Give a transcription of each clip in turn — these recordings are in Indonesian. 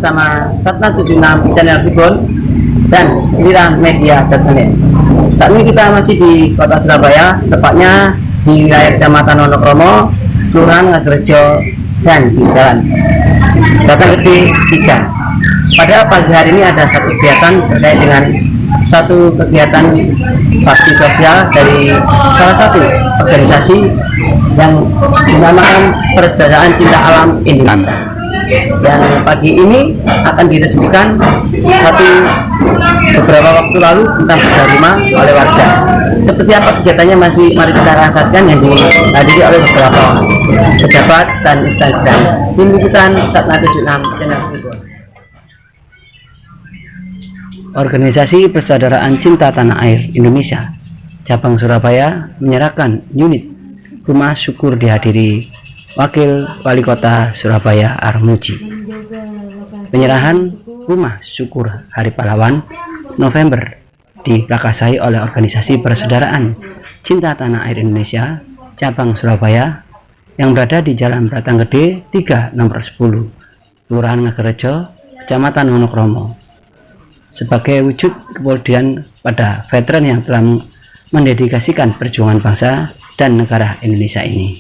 bersama Satna 76 Channel Tribun dan Wiramendia.net. Saat ini kita masih di kota Surabaya, tepatnya di wilayah Kecamatan Wonokromo, Kelurahan Ngagrejo, dan di Jalan Batang Gede 3. Pada pagi hari ini ada satu kegiatan terkait dengan satu kegiatan bakti sosial dari salah satu organisasi yang dinamakan Persaudaraan Cinta Alam Indonesia. Dan pagi ini akan diresmikan beberapa waktu lalu tentang bedah rumah oleh warga. Seperti apa kegiatannya mari kita rasakan yang dihadiri oleh beberapa pejabat dan instansi lain. Tim liputan Satna 76 Channel Tribun. Organisasi Persaudaraan Cinta Tanah Air Indonesia cabang Surabaya menyerahkan unit rumah syukur dihadiri Wakil Wali Kota Surabaya Armuji. Penyerahan rumah syukur Hari Pahlawan November diprakasai oleh Organisasi Persaudaraan Cinta Tanah Air Indonesia cabang Surabaya yang berada di Jalan Batang Gede 3 nomor 10 Kelurahan Ngagrejo, Kecamatan Wonokromo, sebagai wujud kepedulian pada veteran yang telah mendedikasikan perjuangan bangsa dan negara Indonesia ini.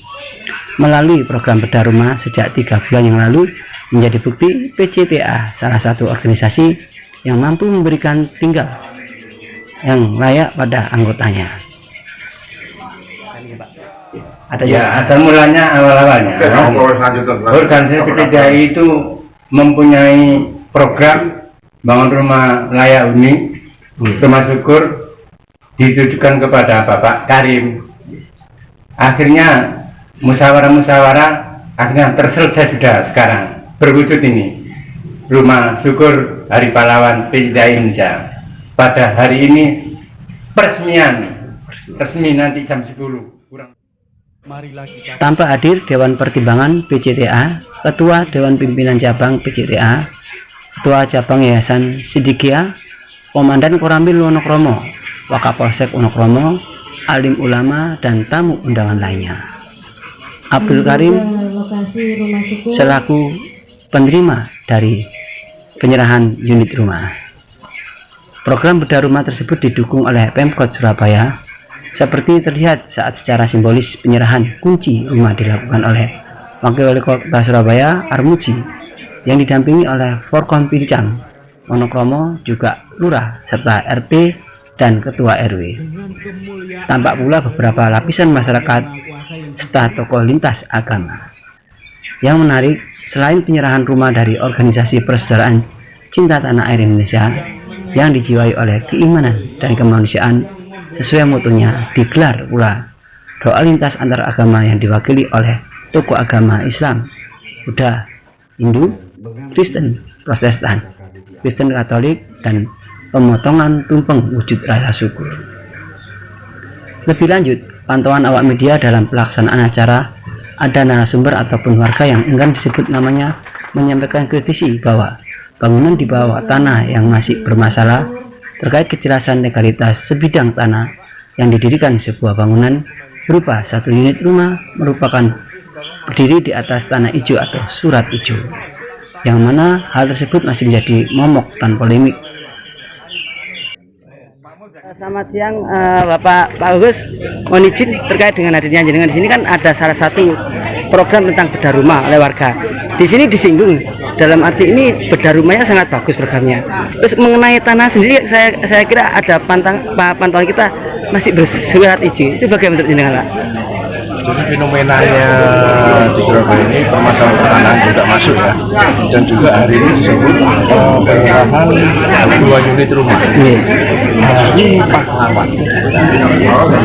Melalui program bedah rumah sejak 3 bulan yang lalu menjadi bukti PCTA salah satu organisasi yang mampu memberikan tinggal yang layak pada anggotanya. Asal mulanya awalnya organisasi PCTA itu mempunyai program bangun rumah layak huni, rumah syukur ditujukan kepada Bapak Karim. Akhirnya musyawarah akhirnya terselesai sudah sekarang, berwujud ini rumah syukur Hari Pahlawan PCTA Indonesia. Pada hari ini resmi nanti jam 10 kurang. Tanpa hadir Dewan Pertimbangan PCTA, Ketua Dewan Pimpinan Cabang PCTA, Ketua Cabang Yayasan Sidikia, Komandan Koramil Wonokromo, Wakapolsek Wonokromo, alim ulama dan tamu undangan lainnya. Abdul Karim selaku penerima dari penyerahan unit rumah. Program bedah rumah tersebut didukung oleh Pemkot Surabaya, seperti terlihat saat secara simbolis penyerahan kunci rumah dilakukan oleh Wakil Wali Kota Surabaya Armuji yang didampingi oleh Forkom Pincang Wonokromo, juga Lurah serta RT dan Ketua RW. Tampak pula beberapa lapisan masyarakat serta tokoh lintas agama. Yang menarik, selain penyerahan rumah dari Organisasi Persaudaraan Cinta Tanah Air Indonesia yang dijiwai oleh keimanan dan kemanusiaan sesuai mutunya, digelar pula doa lintas antar agama yang diwakili oleh tokoh agama Islam, Buddha, Hindu, Kristen, Protestan, Kristen Katolik, dan pemotongan tumpeng wujud rasa syukur. Lebih lanjut, pantauan awak media dalam pelaksanaan acara, ada narasumber ataupun warga yang enggan disebut namanya menyampaikan kritisi bahwa bangunan di bawah tanah yang masih bermasalah terkait kejelasan legalitas sebidang tanah yang didirikan sebuah bangunan berupa satu unit rumah merupakan berdiri di atas tanah hijau atau surat hijau, yang mana hal tersebut masih menjadi momok dan polemik. Selamat siang Bapak Pak Agus, mohon izin terkait dengan hadirnya jenengan di sini. Kan ada salah satu program tentang bedah rumah oleh warga. Di sini disinggung dalam arti ini bedah rumahnya sangat bagus programnya. Terus mengenai tanah sendiri saya kira ada pantauan kita masih bersurat hijau. Itu bagaimana menurut jenengan, Pak? Jadi fenomenanya di Surabaya ini permasalahan tanah juga masuk ya, dan juga hari ini disebut penyerahan 2 unit rumah Hari Pahlawan.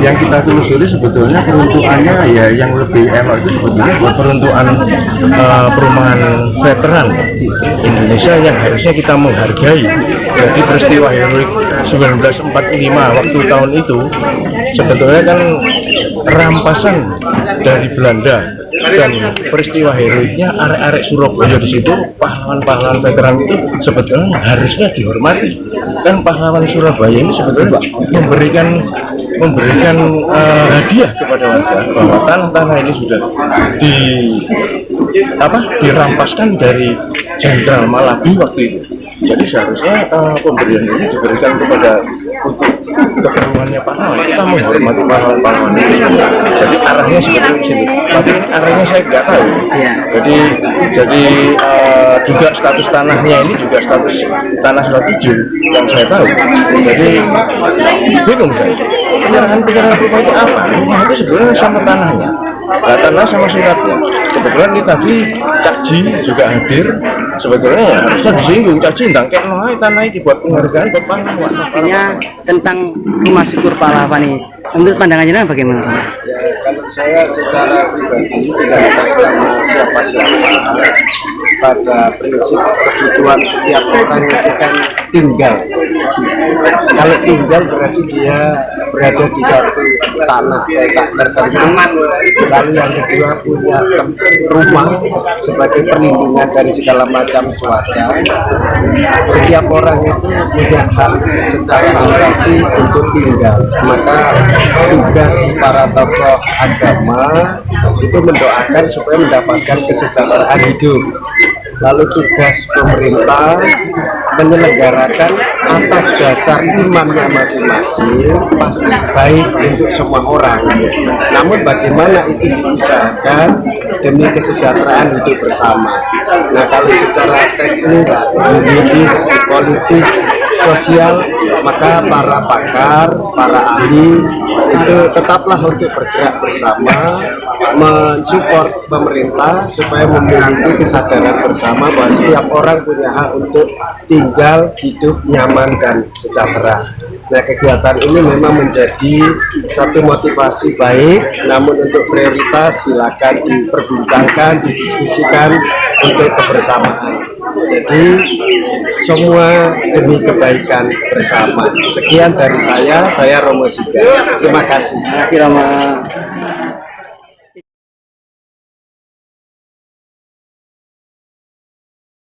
Yang kita telusuri sebetulnya peruntukannya ya yang lebih elok itu sebetulnya buat peruntukan perumahan veteran Indonesia yang harusnya kita menghargai. Jadi peristiwa heroik 1945 waktu tahun itu sebetulnya kan rampasan dari Belanda, dan peristiwa heroiknya arek-arek Surabaya di situ, pahlawan-pahlawan veteran itu sebetulnya harusnya dihormati. Kan pahlawan Surabaya ini sebetulnya memberikan hadiah kepada warga bahwa tanah-tanah ini sudah dirampaskan dari Jenderal Malabi waktu itu. Jadi seharusnya pemberian ini diberikan kepada untuk keperluannya pahlawan. Kita menghormati pahlawan-pahlawan ini. Jadi arahnya seperti ini. Tapi arahnya saya nggak tahu. Jadi juga status tanahnya ini juga status tanah surat hijau yang saya tahu. Jadi bingung saya. Penyerahan rumah itu apa? Rumah itu sebenarnya sama tanahnya. Nah, tanah sama suratnya. Kebetulan ini tadi Cak Ji juga hadir. Sebetulnya ya harusnya disinggung Cak Ji ndang kena tanah ini buat penghargaan buat pahlawan. Artinya tentang rumah syukur pahlawan ini, menurut pandangan jenengan bagaimana? Ya, kalau saya secara pribadi tidak atas nama siapa-siapa, pada prinsip kebutuhan setiap orang itu kan tinggal. Kalau tinggal berarti dia berada di satu tanah tak tertentu. Lalu yang kedua punya rumah sebagai perlindungan dari segala macam cuaca. Setiap orang itu punya hak secara asasi untuk tinggal. Maka tugas para tokoh agama itu mendoakan supaya mendapatkan kesejahteraan hidup. Lalu tugas pemerintah menyelenggarakan atas dasar imannya masing-masing pasti baik untuk semua orang. Namun bagaimana itu diusahakan demi kesejahteraan hidup bersama. Nah, kalau secara teknis, juridis, politis, sosial, maka para pakar, para ahli itu tetaplah untuk bergerak bersama, mensupport pemerintah supaya memiliki kesadaran bersama bahwa setiap orang punya hak untuk tinggal hidup nyaman dan sejahtera. Nah, kegiatan ini memang menjadi satu motivasi baik, namun untuk prioritas silakan diperbincangkan, didiskusikan untuk kebersamaan. Jadi semua demi kebaikan bersama. Sekian dari saya Romo Siga. Terima kasih. Terima kasih Roma.